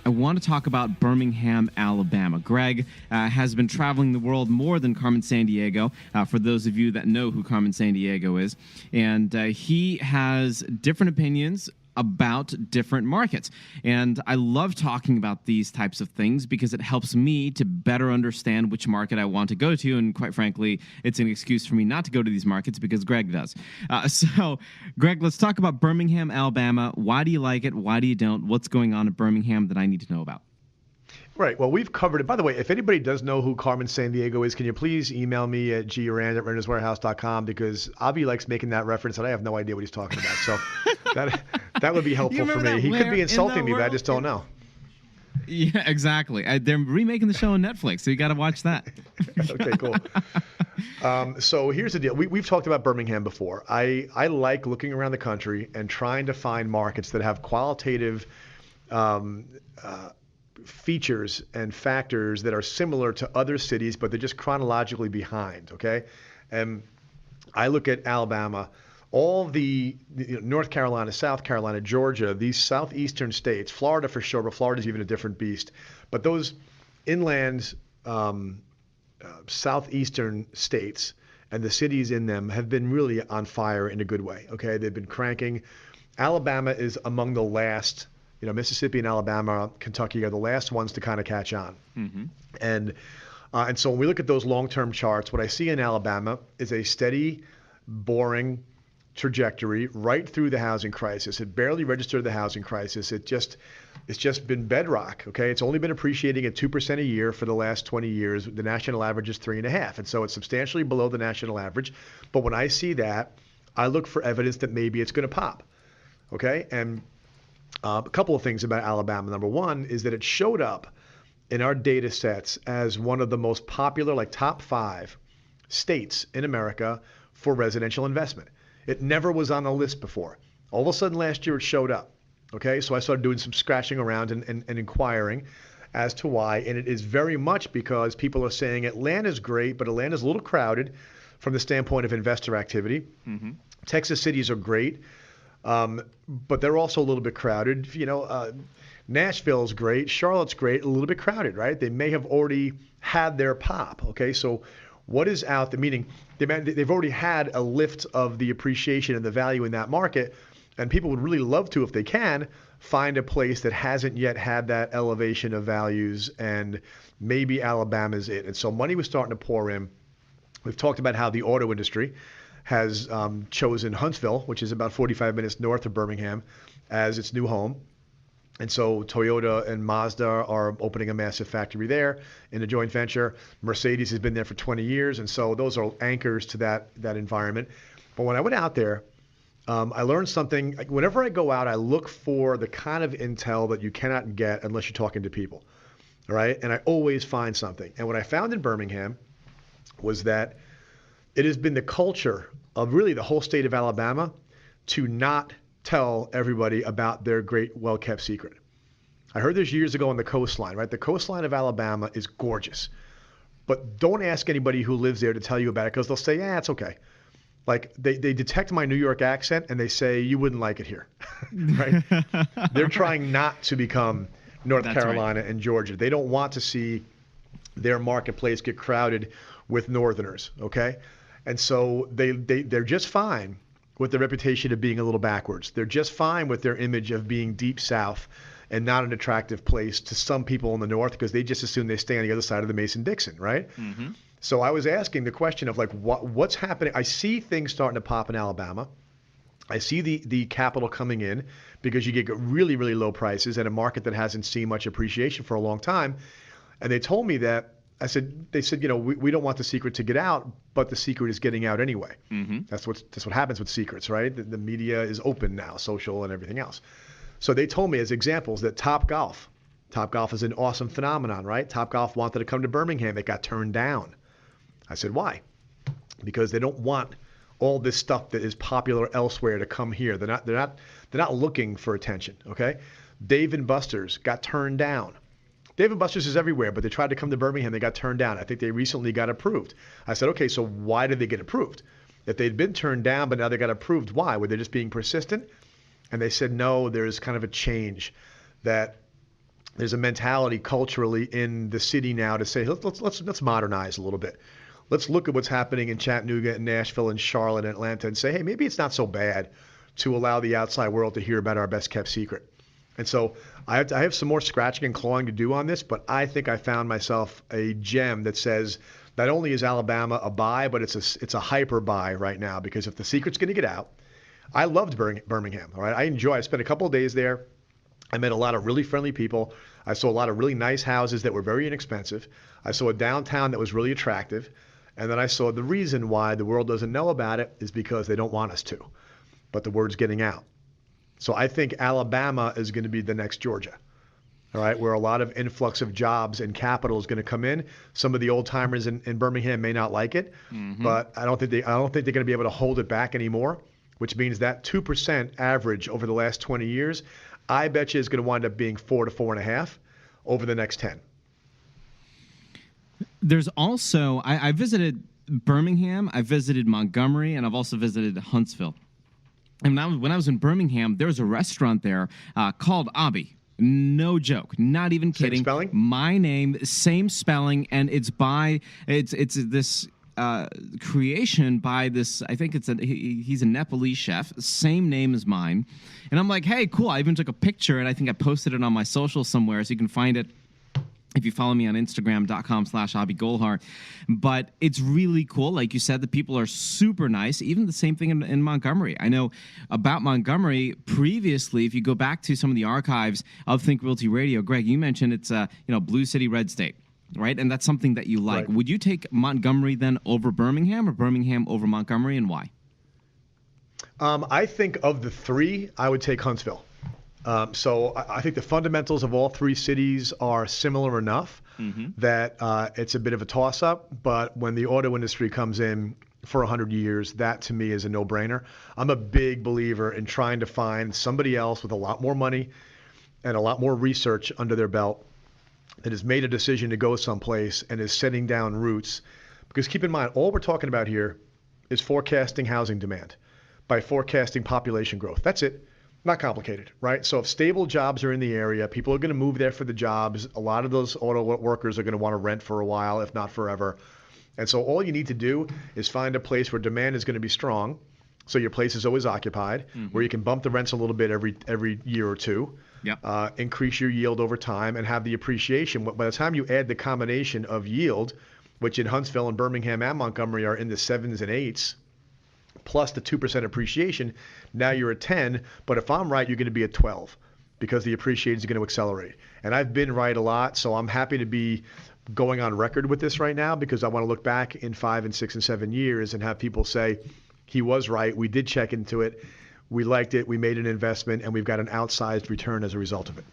I want to talk about Birmingham, Alabama. Greg has been traveling the world more than Carmen Sandiego, for those of you that know who Carmen Sandiego is. And he has different opinions about different markets. And I love talking about these types of things because it helps me to better understand which market I want to go to. And quite frankly, it's an excuse for me not to go to these markets because Greg does. So, Greg, let's talk about Birmingham, Alabama. Why do you like it? Why do you don't? What's going on in Birmingham that I need to know about? Right. Well, we've covered it. By the way, if anybody does know who Carmen Sandiego is, can you please email me at grand@renterswarehouse.com, because Abhi likes making that reference and I have no idea what he's talking about. So that would be helpful for me. He could be insulting me, but I just don't know. Yeah, exactly. They're remaking the show on Netflix, so you got to watch that. Okay, cool. So here's the deal. We've talked about Birmingham before. I like looking around the country and trying to find markets that have qualitative features and factors that are similar to other cities, but they're just chronologically behind, okay? And I look at Alabama, all the North Carolina, South Carolina, Georgia, these southeastern states, Florida for sure, but Florida's even a different beast. But those inland southeastern states and the cities in them have been really on fire in a good way, okay? They've been cranking. Alabama is among the last. Mississippi and Alabama, Kentucky are the last ones to kind of catch on. Mm-hmm. And so when we look at those long-term charts, what I see in Alabama is a steady, boring trajectory right through the housing crisis. It barely registered the housing crisis. It's just been bedrock. Okay, it's only been appreciating at 2% a year for the last 20 years. The national average is 3.5%, and so it's substantially below the national average. But when I see that, I look for evidence that maybe it's going to pop. Okay, and a couple of things about Alabama. Number one is that it showed up in our data sets as one of the most popular, like top 5 states in America for residential investment. It never was on the list before. All of a sudden last year it showed up. Okay, so I started doing some scratching around and inquiring as to why. And it is very much because people are saying Atlanta's great, but Atlanta's a little crowded from the standpoint of investor activity. Mm-hmm. Texas cities are great. But they're also a little bit crowded. Nashville's great. Charlotte's great, a little bit crowded, right? They may have already had their pop, okay? So what is out there? Meaning they've already had a lift of the appreciation and the value in that market, and people would really love to, if they can, find a place that hasn't yet had that elevation of values, and maybe Alabama's it. And so money was starting to pour in. We've talked about how the auto industry has chosen Huntsville, which is about 45 minutes north of Birmingham, as its new home. And so Toyota and Mazda are opening a massive factory there in a joint venture. Mercedes has been there for 20 years, and so those are anchors to that environment. But when I went out there, I learned something. Whenever I go out, I look for the kind of intel that you cannot get unless you're talking to people, all right? And I always find something. And what I found in Birmingham was that it has been the culture of really the whole state of Alabama to not tell everybody about their great, well-kept secret. I heard this years ago on the coastline, right? The coastline of Alabama is gorgeous. But don't ask anybody who lives there to tell you about it, because they'll say, yeah, it's okay. Like they detect my New York accent and they say, you wouldn't like it here, right? They're trying not to become North Carolina and Georgia. They don't want to see their marketplace get crowded with Northerners, okay? And so they're just fine with their reputation of being a little backwards. They're just fine with their image of being deep south and not an attractive place to some people in the north, because they just assume they stay on the other side of the Mason-Dixon, right? Mm-hmm. So I was asking the question of what's happening. I see things starting to pop in Alabama. I see the capital coming in because you get really, really low prices in a market that hasn't seen much appreciation for a long time. And they told me that, they said, we don't want the secret to get out, but the secret is getting out anyway. Mm-hmm. That's what happens with secrets, right? The media is open now, social and everything else. So they told me as examples that Topgolf is an awesome phenomenon, right? Topgolf wanted to come to Birmingham. It got turned down. I said, why? Because they don't want all this stuff that is popular elsewhere to come here. They're not looking for attention, okay? Dave & Buster's got turned down. Dave & Buster's is everywhere, but they tried to come to Birmingham. They got turned down. I think they recently got approved. I said, okay, so why did they get approved? If they'd been turned down, but now they got approved, why? Were they just being persistent? And they said, no, there's kind of a change that there's a mentality culturally in the city now to say let's modernize a little bit. Let's look at what's happening in Chattanooga and Nashville and Charlotte and Atlanta and say, hey, maybe it's not so bad to allow the outside world to hear about our best kept secret. And so I have some more scratching and clawing to do on this, but I think I found myself a gem that says not only is Alabama a buy, but it's a hyper buy right now, because if the secret's going to get out, I loved Birmingham. All right, I spent a couple of days there. I met a lot of really friendly people. I saw a lot of really nice houses that were very inexpensive. I saw a downtown that was really attractive. And then I saw the reason why the world doesn't know about it is because they don't want us to. But the word's getting out. So I think Alabama is going to be the next Georgia, all right, where a lot of influx of jobs and capital is going to come in. Some of the old timers in Birmingham may not like it, but I don't think they're going to be able to hold it back anymore, which means that 2% average over the last 20 years, I bet you is going to wind up being 4 to 4.5 over the next 10. There's also, I visited Birmingham, I visited Montgomery, and I've also visited Huntsville. And when I was in Birmingham, there was a restaurant there called Abhi. No joke, not even kidding. Same spelling? My name, same spelling, and it's this creation by this. I think he's a Nepalese chef, same name as mine. And I'm like, hey, cool. I even took a picture, and I think I posted it on my social somewhere, so you can find it if you follow me on Instagram.com/Abhi Golhar. But it's really cool. Like you said, the people are super nice. Even the same thing in Montgomery. I know about Montgomery previously, if you go back to some of the archives of Think Realty Radio, Greg, you mentioned it's blue city, red state, right? And that's something that you like. Right. Would you take Montgomery then over Birmingham, or Birmingham over Montgomery, and why? I think of the three, I would take Huntsville. So I think the fundamentals of all three cities are similar enough that it's a bit of a toss-up. But when the auto industry comes in for 100 years, that to me is a no-brainer. I'm a big believer in trying to find somebody else with a lot more money and a lot more research under their belt that has made a decision to go someplace and is setting down roots. Because keep in mind, all we're talking about here is forecasting housing demand by forecasting population growth. That's it. Not complicated, right? So if stable jobs are in the area, people are going to move there for the jobs. A lot of those auto workers are going to want to rent for a while, if not forever. And so all you need to do is find a place where demand is going to be strong, so your place is always occupied, where you can bump the rents a little bit every year or two, increase your yield over time, and have the appreciation. By the time you add the combination of yield, which in Huntsville and Birmingham and Montgomery are in the 7s and 8s, plus the 2% appreciation, now you're at 10. But if I'm right, you're going to be at 12 because the appreciation is going to accelerate. And I've been right a lot, so I'm happy to be going on record with this right now, because I want to look back in 5 and 6 and 7 years and have people say, he was right, we did check into it, we liked it, we made an investment, and we've got an outsized return as a result of it.